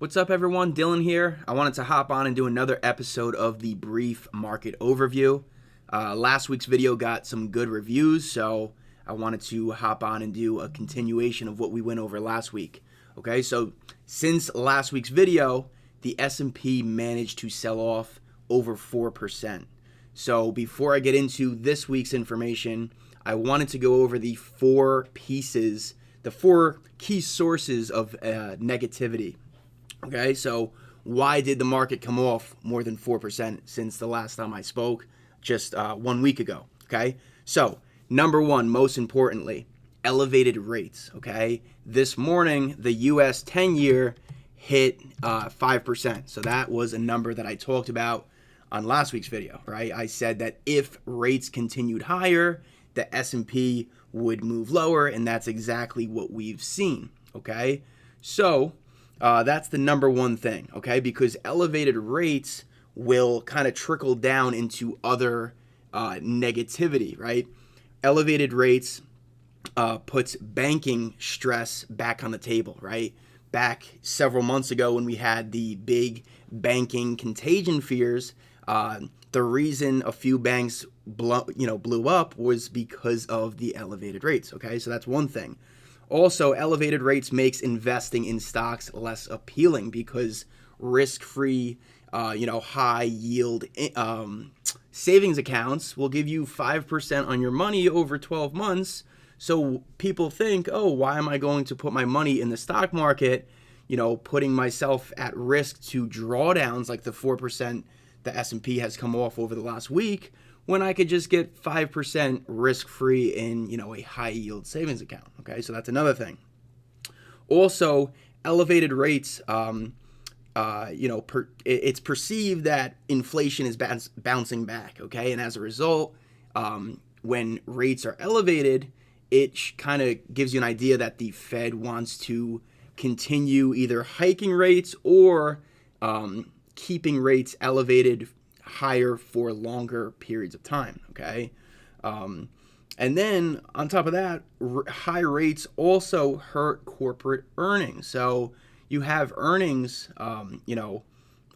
What's up, everyone? Dylan here. I wanted to hop on and do another episode of the brief market overview. Last week's video got some good reviews, so I wanted to hop on and do a continuation of what we went over last week. Okay, so since last week's video, the S&P managed to sell off over 4%. So before I get into this week's information, I wanted to go over the four pieces, the four key sources of negativity. Okay, so why did the market come off more than 4% since the last time I spoke just 1 week ago? Okay, so number one, most importantly, elevated rates. Okay, this morning the US 10-year hit 5%. So that was a number that I talked about on last week's video, right? I said that if rates continued higher, the S&P would move lower, and that's exactly what we've seen. Okay, so that's the number one thing, okay? Because elevated rates will kind of trickle down into other negativity, right? Elevated rates puts banking stress back on the table, right? Back several months ago when we had the big banking contagion fears, the reason a few banks blew up was because of the elevated rates, okay? So that's one thing. Also, elevated rates makes investing in stocks less appealing because risk-free, high-yield savings accounts will give you 5% on your money over 12 months. So people think, oh, why am I going to put my money in the stock market, putting myself at risk to drawdowns like the 4% the S&P has come off over the last week, when I could just get 5% risk-free in, a high-yield savings account, okay? So that's another thing. Also, elevated rates, it's perceived that inflation is bouncing back, okay? And as a result, when rates are elevated, it kind of gives you an idea that the Fed wants to continue either hiking rates or keeping rates elevated higher for longer periods of time, okay? And then on top of that, high rates also hurt corporate earnings. So you have earnings, on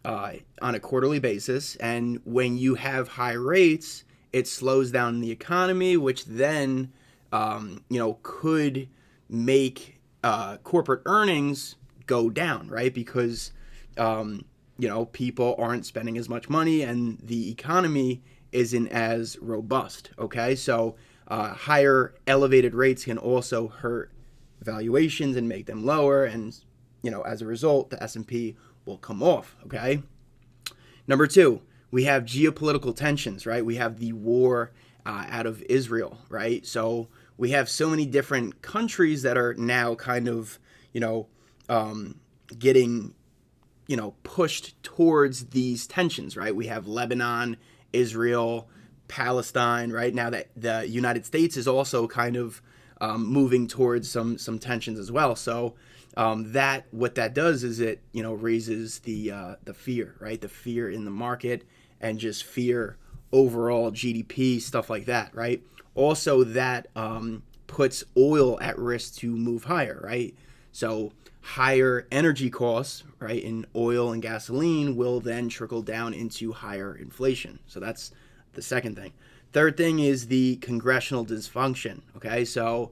a quarterly basis, and when you have high rates, it slows down the economy, which then, could make corporate earnings go down, right? Because people aren't spending as much money and the economy isn't as robust, okay? So higher elevated rates can also hurt valuations and make them lower, and, as a result, the S&P will come off, okay? Number two, we have geopolitical tensions, right? We have the war out of Israel, right? So we have so many different countries that are now kind of, getting pushed towards these tensions, right? We have Lebanon, Israel, Palestine, right? Now that the United States is also kind of moving towards some tensions as well. So what that does is it, raises the fear, right? The fear in the market and just fear overall GDP, stuff like that, right? Also, that puts oil at risk to move higher, right? So higher energy costs, right, in oil and gasoline will then trickle down into higher inflation. So that's the second thing. Third thing is the congressional dysfunction, okay? So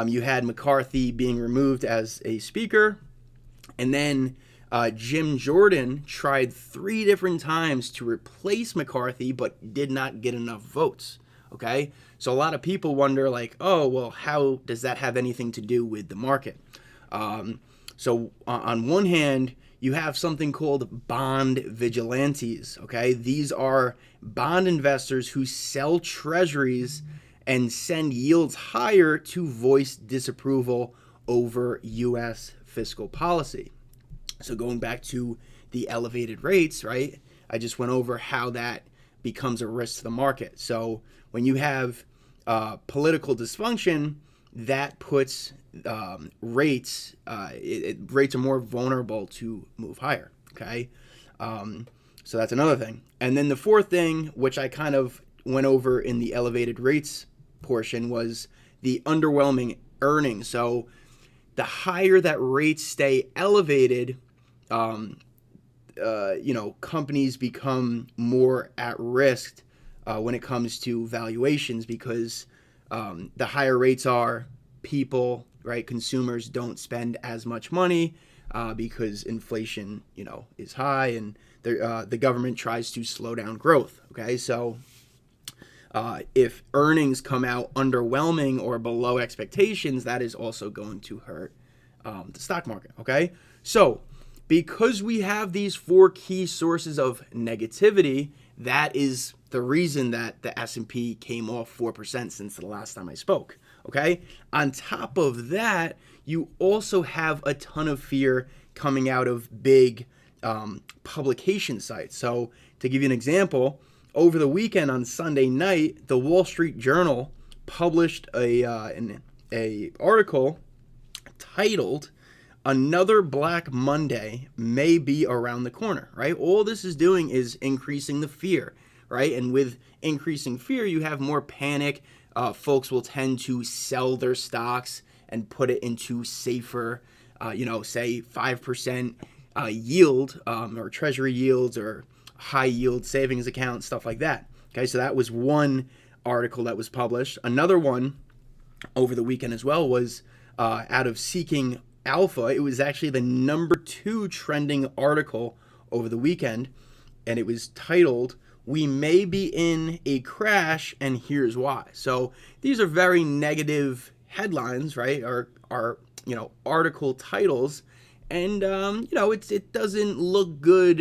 you had McCarthy being removed as a speaker, and then Jim Jordan tried 3 different times to replace McCarthy but did not get enough votes, okay? So a lot of people wonder, like, oh, well, how does that have anything to do with the market? So on one hand, you have something called bond vigilantes, okay? These are bond investors who sell treasuries and send yields higher to voice disapproval over U.S. fiscal policy. So going back to the elevated rates, right? I just went over how that becomes a risk to the market. So when you have political dysfunction, that puts rates are more vulnerable to move higher, okay? So that's another thing. And then the fourth thing, which I kind of went over in the elevated rates portion, was the underwhelming earnings. So the higher that rates stay elevated, companies become more at risk when it comes to valuations, because the higher rates are, people, right, consumers don't spend as much money because inflation, is high, and the government tries to slow down growth. Okay, so if earnings come out underwhelming or below expectations, that is also going to hurt the stock market. Okay, so because we have these four key sources of negativity, that is the reason that the S&P came off 4% since the last time I spoke. Okay, on top of that, you also have a ton of fear coming out of big publication sites. So to give you an example, over the weekend on Sunday night, the Wall Street Journal published an article titled "Another Black Monday May Be Around the Corner." Right? All this is doing is increasing the fear, right? And with increasing fear, you have more panic. Folks will tend to sell their stocks and put it into safer, say 5% yield or treasury yields or high yield savings accounts, stuff like that. Okay, so that was one article that was published. Another one over the weekend as well was out of Seeking Alpha. It was actually the number 2 trending article over the weekend, and it was titled "We May Be in a Crash, and Here's Why." So these are very negative headlines, right? Or article titles. And, it doesn't look good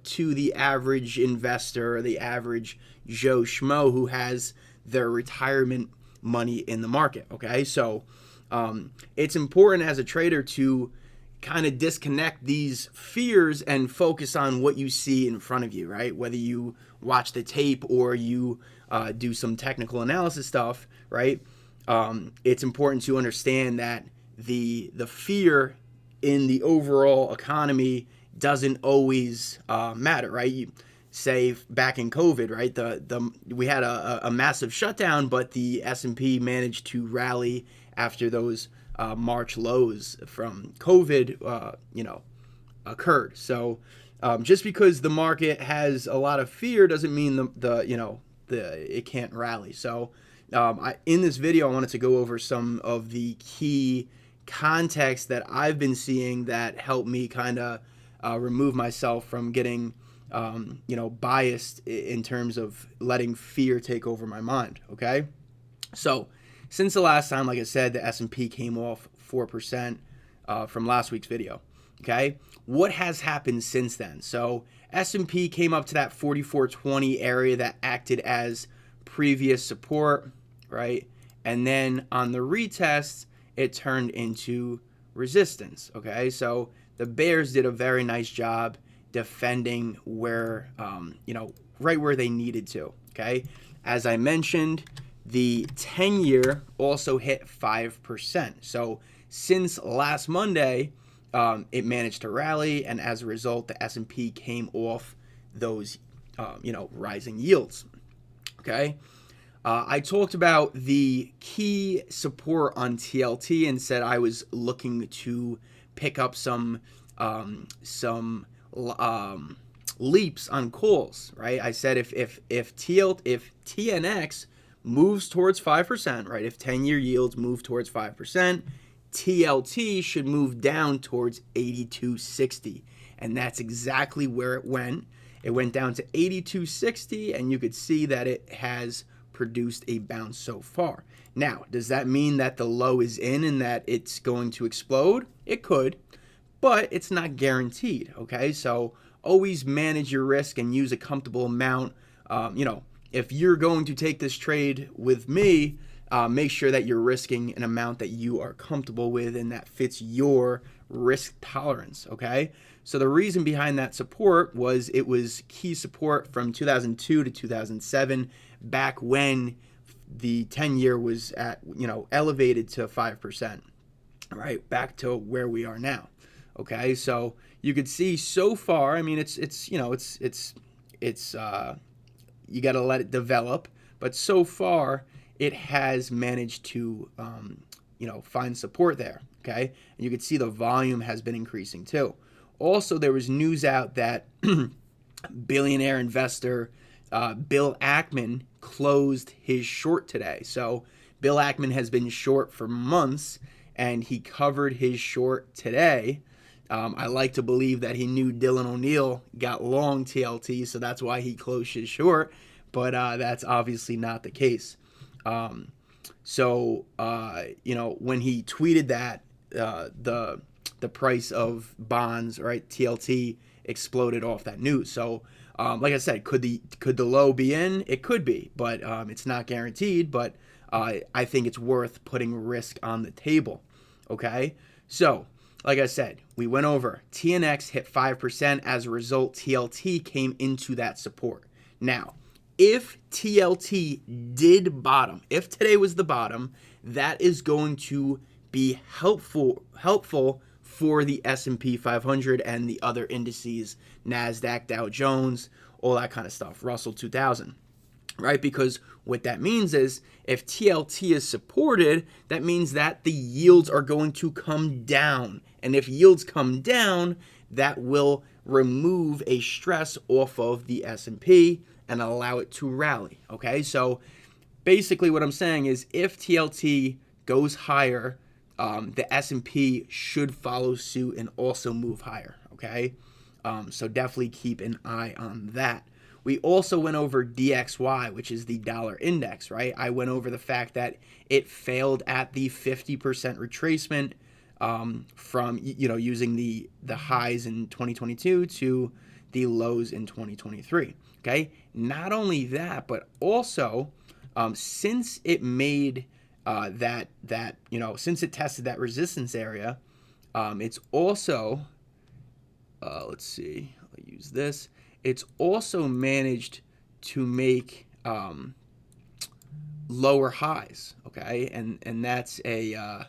to the average investor or the average Joe Schmo who has their retirement money in the market, okay? So it's important as a trader to kind of disconnect these fears and focus on what you see in front of you, right? Whether you watch the tape or you do some technical analysis stuff, right? It's important to understand that the fear in the overall economy doesn't always matter, right? You say back in COVID, right? We had a massive shutdown, but the S&P managed to rally after those March lows from COVID, occurred. So just because the market has a lot of fear doesn't mean it can't rally. So in this video, I wanted to go over some of the key context that I've been seeing that help me kind of remove myself from getting biased in terms of letting fear take over my mind. Okay, so since the last time, like I said, the S&P came off 4% from last week's video. Okay, what has happened since then? So S&P came up to that 4420 area that acted as previous support, right? And then on the retest, it turned into resistance. Okay, so the bears did a very nice job defending where, right where they needed to. Okay, as I mentioned, the 10-year also hit 5%. So since last Monday, it managed to rally, and as a result, the S&P came off those, rising yields. Okay. I talked about the key support on TLT and said I was looking to pick up some leaps on calls, right? I said if TNX moves towards 5%, right? If 10-year yields move towards 5%, TLT should move down towards 82.60, and that's exactly where it went. It went down to 82.60, and you could see that it has produced a bounce so far. Now, does that mean that the low is in and that it's going to explode? It could, but it's not guaranteed, okay? So always manage your risk and use a comfortable amount. If you're going to take this trade with me, make sure that you're risking an amount that you are comfortable with and that fits your risk tolerance, okay? So the reason behind that support was it was key support from 2002 to 2007, back when the 10-year was at, elevated to 5%, right? Back to where we are now. Okay, so you could see so far, I mean, it's you got to let it develop, but so far it has managed to, find support there. Okay, and you can see the volume has been increasing too. Also, there was news out that billionaire investor Bill Ackman closed his short today. So Bill Ackman has been short for months, and he covered his short today. I like to believe that he knew Dylan O'Neill got long TLT, so that's why he closed his short, but that's obviously not the case. So when he tweeted that, the price of bonds, right, TLT, exploded off that news. So like I said, could the low be in? It could be, but it's not guaranteed. But I think it's worth putting risk on the table. Okay, so like I said, we went over TNX hit 5%. As a result, TLT came into that support. Now, if TLT did bottom, if today was the bottom, that is going to be helpful for the S&P 500 and the other indices, NASDAQ, Dow Jones, all that kind of stuff, Russell 2000, right? Because what that means is if TLT is supported, that means that the yields are going to come down. And if yields come down, that will remove a stress off of the S&P and allow it to rally, okay? So basically what I'm saying is if TLT goes higher, the S&P should follow suit and also move higher, okay? So definitely keep an eye on that. We also went over DXY, which is the dollar index, right? I went over the fact that it failed at the 50% retracement from, using the highs in 2022 to the lows in 2023, okay? Not only that, but also since it made since it tested that resistance area, it's also, let's see, I'll use this. It's also managed to make lower highs, okay, and that's a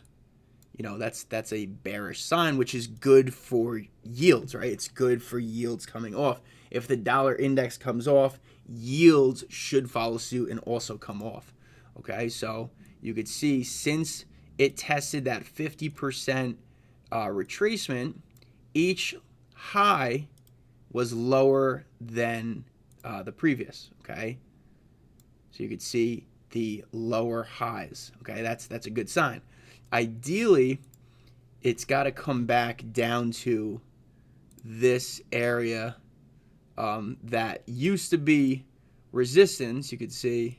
that's a bearish sign, which is good for yields, right? It's good for yields coming off. If the dollar index comes off, yields should follow suit and also come off, okay? So you could see since it tested that 50% retracement, each high was lower than the previous, okay? So you could see the lower highs, okay? That's a good sign. Ideally, it's got to come back down to this area that used to be resistance. You could see,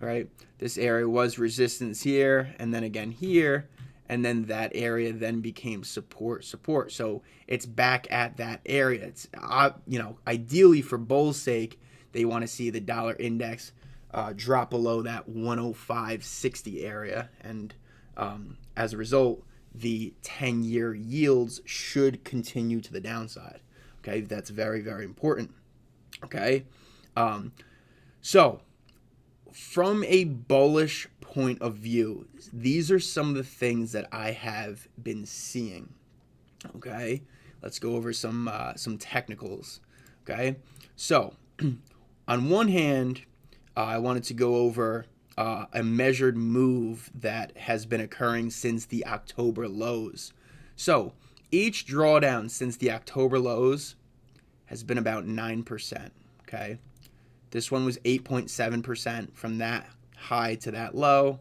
right? This area was resistance here, and then again here, and then that area then became support. So it's back at that area. It's ideally for bull's sake, they want to see the dollar index drop below that 105.60 area, and as a result, the 10-year yields should continue to the downside. Okay, that's very, very important. Okay, so from a bullish point of view, these are some of the things that I have been seeing. Okay, let's go over some technicals. Okay, so on one hand, I wanted to go over a measured move that has been occurring since the October lows. So each drawdown since the October lows has been about 9%. Okay, this one was 8.7% from that high to that low.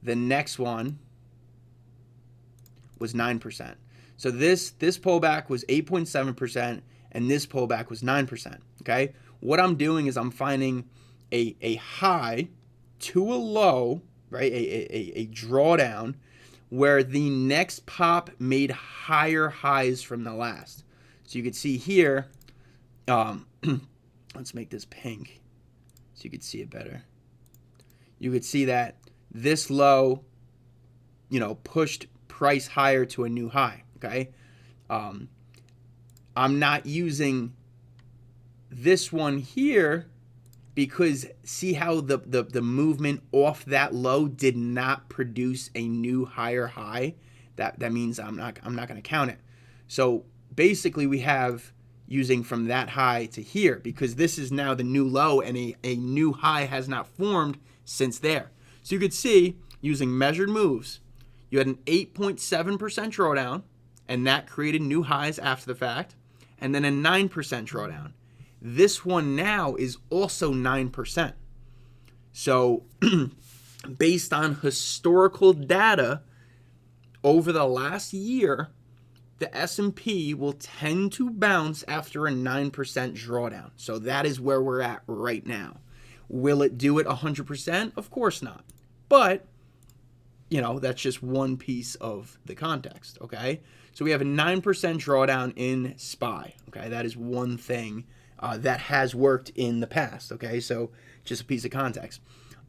The next one was 9%. So this pullback was 8.7%, and this pullback was 9%. Okay, what I'm doing is I'm finding a high to a low, right? A drawdown where the next pop made higher highs from the last. So you could see here, let's make this pink so you could see it better. You could see that this low, pushed price higher to a new high, okay? I'm not using this one here because see how the movement off that low did not produce a new higher high? That means I'm not going to count it. So basically we have using from that high to here because this is now the new low and a new high has not formed since there. So you could see using measured moves, you had an 8.7% drawdown and that created new highs after the fact, and then a 9% drawdown. This one now is also 9%. So based on historical data over the last year, the S&P will tend to bounce after a 9% drawdown. So that is where we're at right now. Will it do it 100%? Of course not. But, that's just one piece of the context, okay? So we have a 9% drawdown in SPY, okay? That is one thing that has worked in the past, okay? So just a piece of context.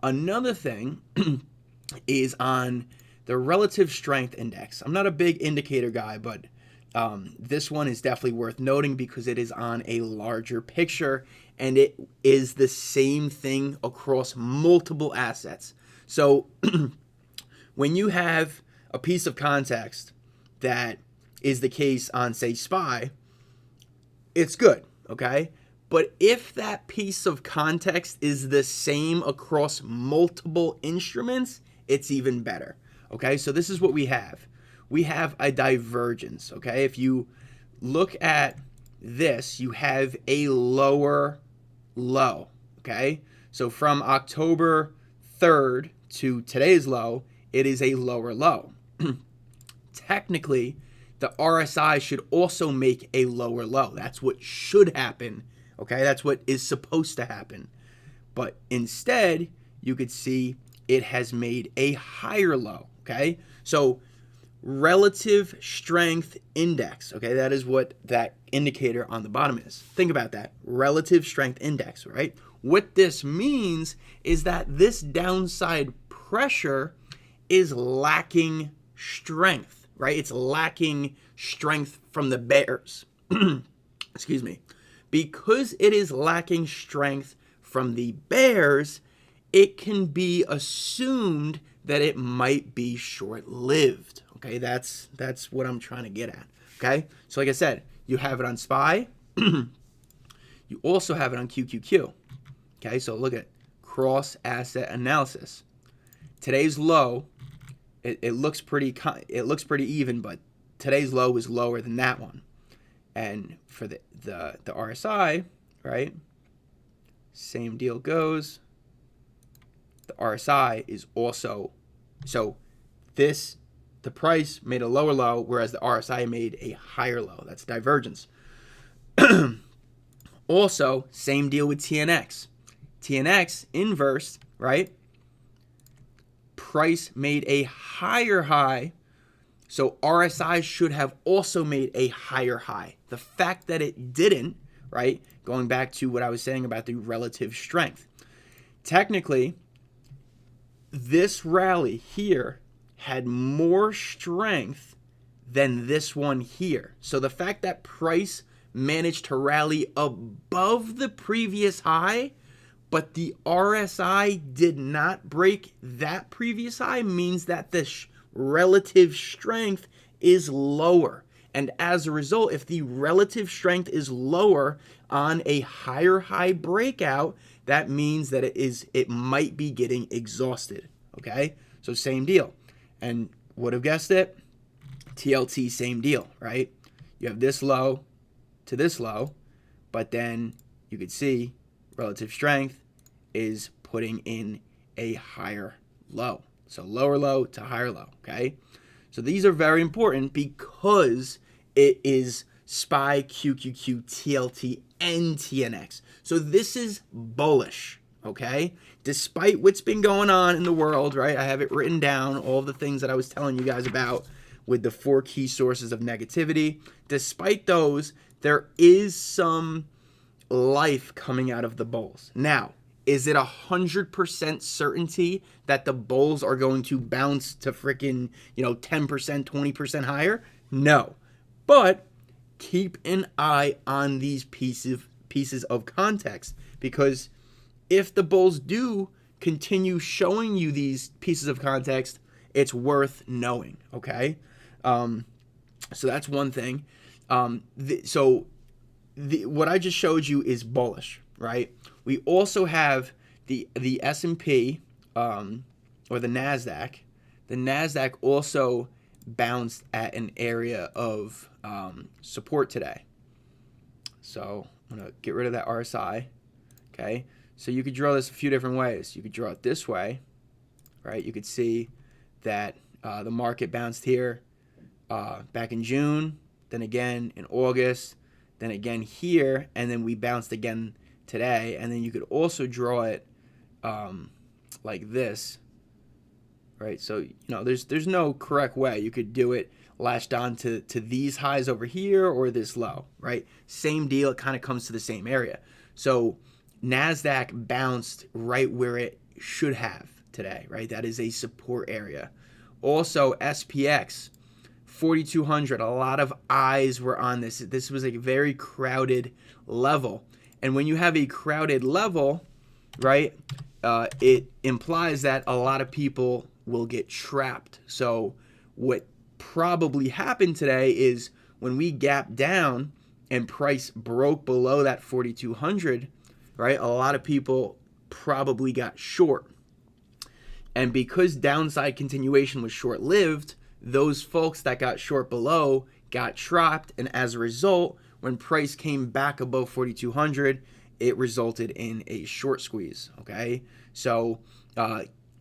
Another thing is on the relative strength index. I'm not a big indicator guy, but this one is definitely worth noting because it is on a larger picture and it is the same thing across multiple assets. So when you have a piece of context that is the case on, say, SPY, it's good, okay? But if that piece of context is the same across multiple instruments, it's even better, okay? So this is what we have. We have a divergence, okay? If you look at this, you have a lower low, okay? So from October 3rd to today's low, it is a lower low. Technically, the RSI should also make a lower low. That's what should happen, okay? That's what is supposed to happen. But instead, you could see it has made a higher low, okay? So relative strength index, okay? That is what that indicator on the bottom is. Think about that. Relative strength index, right? What this means is that this downside pressure is lacking strength, right? It's lacking strength from the bears. Excuse me. Because it is lacking strength from the bears, it can be assumed that it might be short-lived. Okay, that's what I'm trying to get at. Okay, so like I said, you have it on SPY. You also have it on QQQ. Okay, so look at cross-asset analysis. Today's low, it looks pretty even, but today's low is lower than that one. And for the RSI, right? Same deal goes. The RSI is also, so the price made a lower low, whereas the RSI made a higher low. That's divergence. Also, same deal with TNX. TNX inverse, right? Price made a higher high, so RSI should have also made a higher high. The fact that it didn't, right? Going back to what I was saying about the relative strength. Technically, this rally here had more strength than this one here. So the fact that price managed to rally above the previous high, but the RSI did not break that previous high, means that the relative strength is lower. And as a result, if the relative strength is lower on a higher high breakout, that means that it might be getting exhausted. Okay? So same deal. And would have guessed it, TLT, same deal, right? You have this low to this low, but then you could see relative strength is putting in a higher low. So lower low to higher low, okay? So these are very important because it is SPY, QQQ, TLT, and TNX. So this is bullish, okay? Despite what's been going on in the world, right? I have it written down, all the things that I was telling you guys about with the 4 key sources of negativity. Despite those, there is some life coming out of the bulls. Now, is it 100% certainty that the bulls are going to bounce to freaking, 10%, 20% higher? No. But keep an eye on these pieces of context, because if the bulls do continue showing you these pieces of context, it's worth knowing, okay? So that's one thing. What I just showed you is bullish, right? We also have the S&P or the NASDAQ. The NASDAQ also bounced at an area of support today. So I'm going to get rid of that RSI. Okay, so you could draw this a few different ways. You could draw it this way, right? You could see that the market bounced here back in June, then again in August, then again here, and then we bounced again today. And then you could also draw it like this, right? So, you know, there's no correct way. You could do it latched on to these highs over here or this low, right? Same deal. It kind of comes to the same area. So NASDAQ bounced right where it should have today, right? That is a support area. Also, SPX, 4,200, a lot of eyes were on this. This was a very crowded level. And when you have a crowded level, right, it implies that a lot of people will get trapped. So what probably happened today is when we gapped down and price broke below that 4,200, right, a lot of people probably got short. And because downside continuation was short-lived, those folks that got short below got trapped. And as a result, when price came back above 4,200, it resulted in a short squeeze, okay? So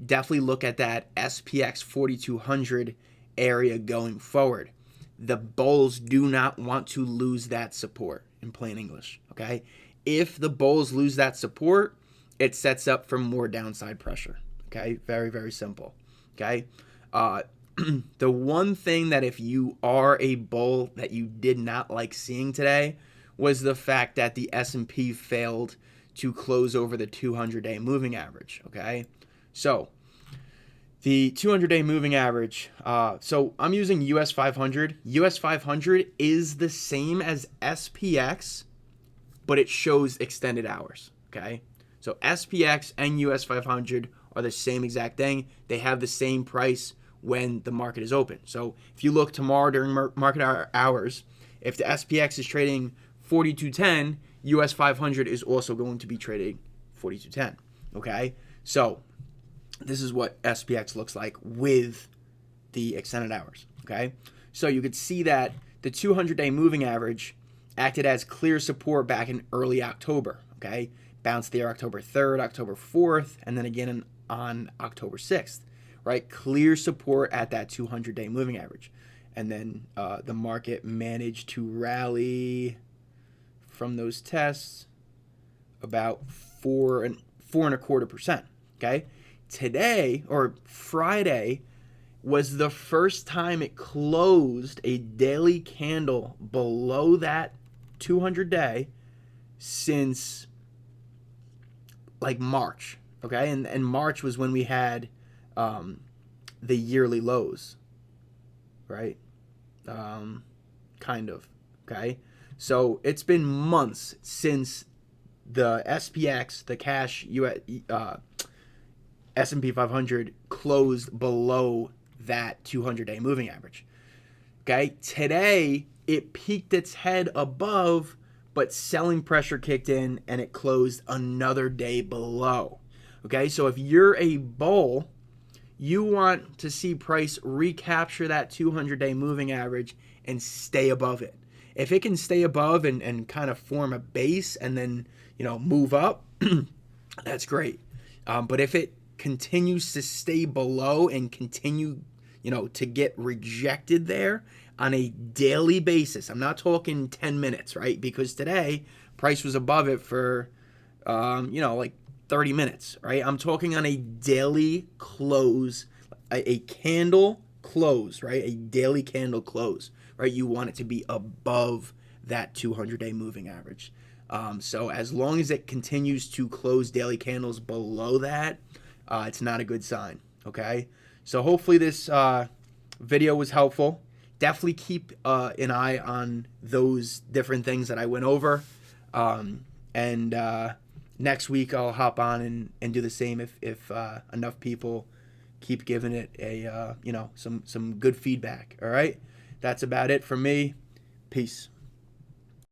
definitely look at that SPX 4,200 area going forward. The bulls do not want to lose that support, in plain English, okay? If the bulls lose that support, it sets up for more downside pressure, okay? Very, very simple, okay? The one thing that if you are a bull that you did not like seeing today was the fact that the S&P failed to close over the 200-day moving average, okay? So the 200-day moving average, so I'm using US 500. US 500 is the same as SPX, but it shows extended hours, okay? So SPX and US 500 are the same exact thing. They have the same price when the market is open. So if you look tomorrow during market hours, if the SPX is trading 42.10, US 500 is also going to be trading 42.10, okay? So this is what SPX looks like with the extended hours, okay? So you could see that the 200-day moving average acted as clear support back in early October, okay? Bounced there October 3rd, October 4th, and then again on October 6th, right? Clear support at that 200-day moving average. And then the market managed to rally from those tests about 4.25%, okay? Today, or Friday, was the first time it closed a daily candle below that 200-day since like March, okay? And March was when we had the yearly lows, right? Kind of, okay? So it's been months since the SPX, the cash S&P 500 closed below that 200-day moving average. Okay, today it peeked its head above, but selling pressure kicked in and it closed another day below. Okay, so if you're a bull, you want to see price recapture that 200-day moving average and stay above it. If it can stay above and kind of form a base and then, you know, move up, that's great. But if it continues to stay below and continue, you know, to get rejected there on a daily basis, I'm not talking 10 minutes, right? Because today price was above it for, you know, like 30 minutes, right? I'm talking on a daily close, a candle close, right? A daily candle close, right? You want it to be above that 200-day moving average. So as long as it continues to close daily candles below that, it's not a good sign, okay? So hopefully this video was helpful. Definitely keep an eye on those different things that I went over. Next week I'll hop on and do the same if enough people keep giving it a you know, some good feedback. All right, that's about it from me. Peace.